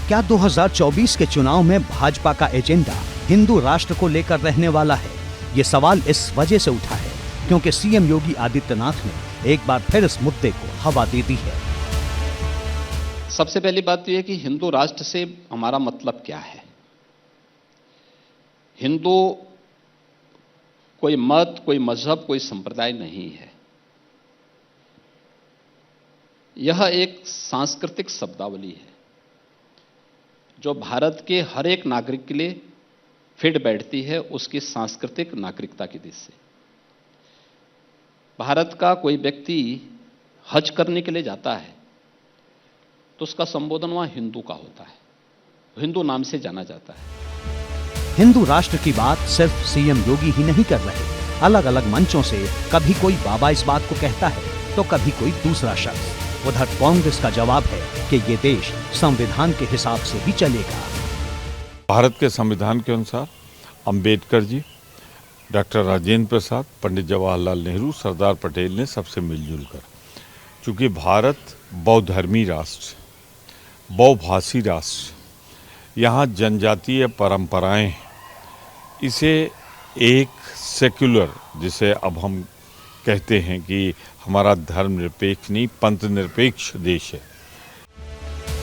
क्या 2024 के चुनाव में भाजपा का एजेंडा हिंदू राष्ट्र को लेकर रहने वाला है? ये सवाल इस वजह से उठा है क्योंकि सीएम योगी आदित्यनाथ ने एक बार फिर इस मुद्दे को हवा दे दी है। सबसे पहली बात तो यह कि हिंदू राष्ट्र से हमारा मतलब क्या है। हिंदू कोई मत, कोई मजहब, कोई संप्रदाय नहीं है। यह एक सांस्कृतिक शब्दावली है जो भारत के हर एक नागरिक के लिए फिट बैठती है उसकी सांस्कृतिक नागरिकता की दिशा से। भारत का कोई व्यक्ति हज करने के लिए जाता है तो उसका संबोधन वहां हिंदू का होता है, हिंदू नाम से जाना जाता है। हिंदू राष्ट्र की बात सिर्फ सीएम योगी ही नहीं कर रहे। अलग अलग मंचों से कभी कोई बाबा इस बात को कहता है तो कभी कोई दूसरा शख्स। उधर कांग्रेस का जवाब है कि ये देश संविधान के हिसाब से ही चलेगा। भारत के संविधान के अनुसार अंबेडकर जी, डॉक्टर राजेंद्र प्रसाद, पंडित जवाहरलाल नेहरू, सरदार पटेल ने सबसे मिलजुल कर, चूंकि भारत बहुधर्मी राष्ट्र, बहुभाषी राष्ट्र, यहाँ जनजातीय परंपराएं, इसे एक सेक्युलर, जिसे अब हम कहते हैं कि हमारा धर्मनिरपेक्ष नहीं पंथ निरपेक्ष देश है।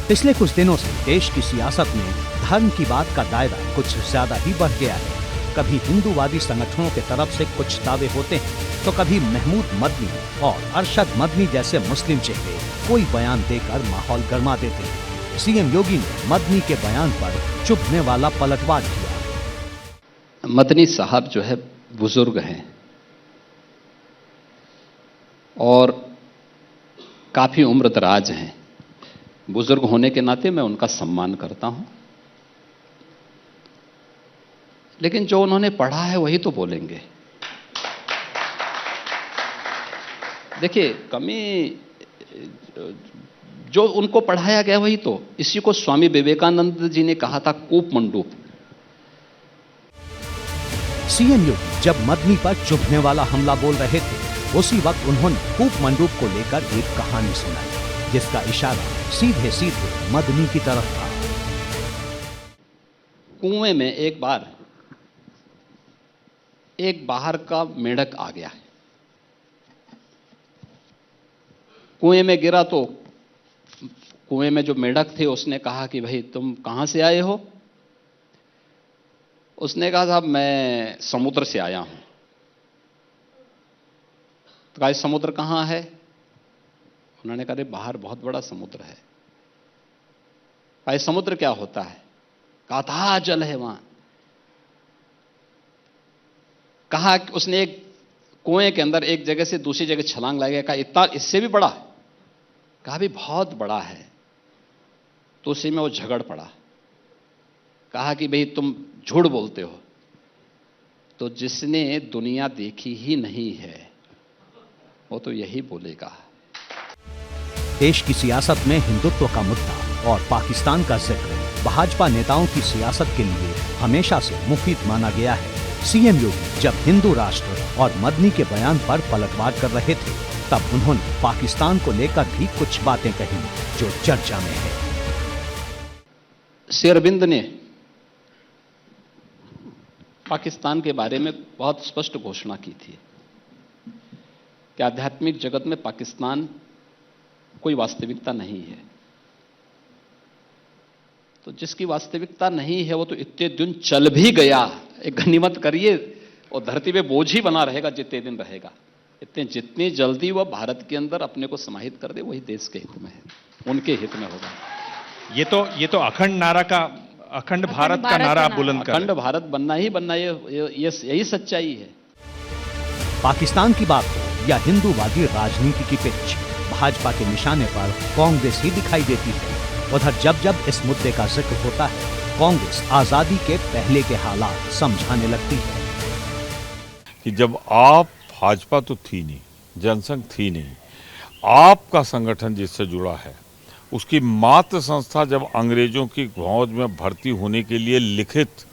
पिछले कुछ दिनों से देश की सियासत में धर्म की बात का दायरा कुछ ज्यादा ही बढ़ गया है। कभी हिंदूवादी संगठनों के तरफ से कुछ दावे होते हैं तो कभी महमूद मदनी और अरशद मदनी जैसे मुस्लिम चेहरे कोई बयान देकर माहौल गरमा देते हैं। सीएम योगी ने मदनी के बयान पर चुभने वाला पलटवार किया। मदनी साहब जो है बुजुर्ग हैं और काफी उम्रदराज हैं। बुजुर्ग होने के नाते मैं उनका सम्मान करता हूं, लेकिन जो उन्होंने पढ़ा है वही तो बोलेंगे। देखिए, कमी जो उनको पढ़ाया गया वही तो। इसी को स्वामी विवेकानंद जी ने कहा था कूप मंडूप। सीएम योगी जब मदनी पर चुभने वाला हमला बोल रहे थे उसी वक्त उन्होंने कूप मंडूप को लेकर एक कहानी सुनाई जिसका इशारा सीधे सीधे मदनी की तरफ था। कुएं में एक बार एक बाहर का मेंढक आ गया। कुएं में गिरा तो कुएं में जो मेंढक थे उसने कहा कि भाई तुम कहां से आए हो? उसने कहा साहब मैं समुद्र से आया हूं। तो कहा समुद्र कहां है? उन्होंने कहा बाहर बहुत बड़ा समुद्र है। कहा समुद्र क्या होता है? कहा अथाह जल है वहां। कहा उसने एक कुएं के अंदर एक जगह से दूसरी जगह छलांग लगाया। कहा इतना इससे भी बड़ा? कहा भी बहुत बड़ा है। तो उसी में वो झगड़ पड़ा। कहा कि भाई तुम झूठ बोलते हो। तो जिसने दुनिया देखी ही नहीं है वो तो यही बोलेगा। देश की सियासत में हिंदुत्व का मुद्दा और पाकिस्तान का जिक्र भाजपा नेताओं की सियासत के लिए हमेशा से मुफीद माना गया है। सीएम योगी जब हिंदू राष्ट्र और मदनी के बयान पर पलटवार कर रहे थे तब उन्होंने पाकिस्तान को लेकर भी कुछ बातें कही जो चर्चा में है। श्री अरविंद ने पाकिस्तान के बारे में बहुत स्पष्ट घोषणा की थी कि आध्यात्मिक जगत में पाकिस्तान कोई वास्तविकता नहीं है। तो जिसकी वास्तविकता नहीं है वो तो इतने दिन चल भी गया। एक गनीमत करिए और धरती पे बोझ ही बना रहेगा जितने दिन रहेगा। जितनी जल्दी वह भारत के अंदर अपने को समाहित कर दे वही देश के हित में है, उनके हित में होगा। ये तो अखंड भारत का नारा बुलंद कर। अखंड भारत बनना ही बनना, यही सच्चाई है। पाकिस्तान की बात हो या हिंदूवादी राजनीति की पिच, भाजपा के निशाने पर कांग्रेस ही दिखाई देती है। उधर जब जब इस मुद्दे का जिक्र होता है कांग्रेस आजादी के पहले के हालात समझाने लगती है कि जब आप भाजपा तो थी नहीं, जनसंघ थी नहीं, आपका संगठन जिससे जुड़ा है उसकी मातृ संस्था जब अंग्रेजों की फौज में भर्ती होने के लिए लिखित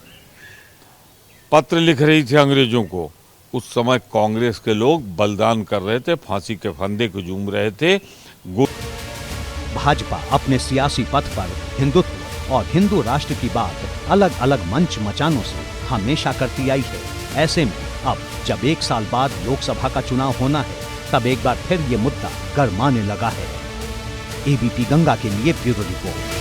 पत्र लिख रही थी अंग्रेजों को, उस समय कांग्रेस के लोग बलिदान कर रहे थे, फांसी के फंदे को झूम रहे थे। भाजपा अपने सियासी पथ पर हिंदुत्व और हिंदू राष्ट्र की बात अलग अलग मंच मचानों से हमेशा करती आई है। ऐसे में अब जब 1 साल बाद लोकसभा का चुनाव होना है, तब एक बार फिर ये मुद्दा गरमाने लगा है। एबीपी गंगा के लिए ब्यूरो रिपोर्ट।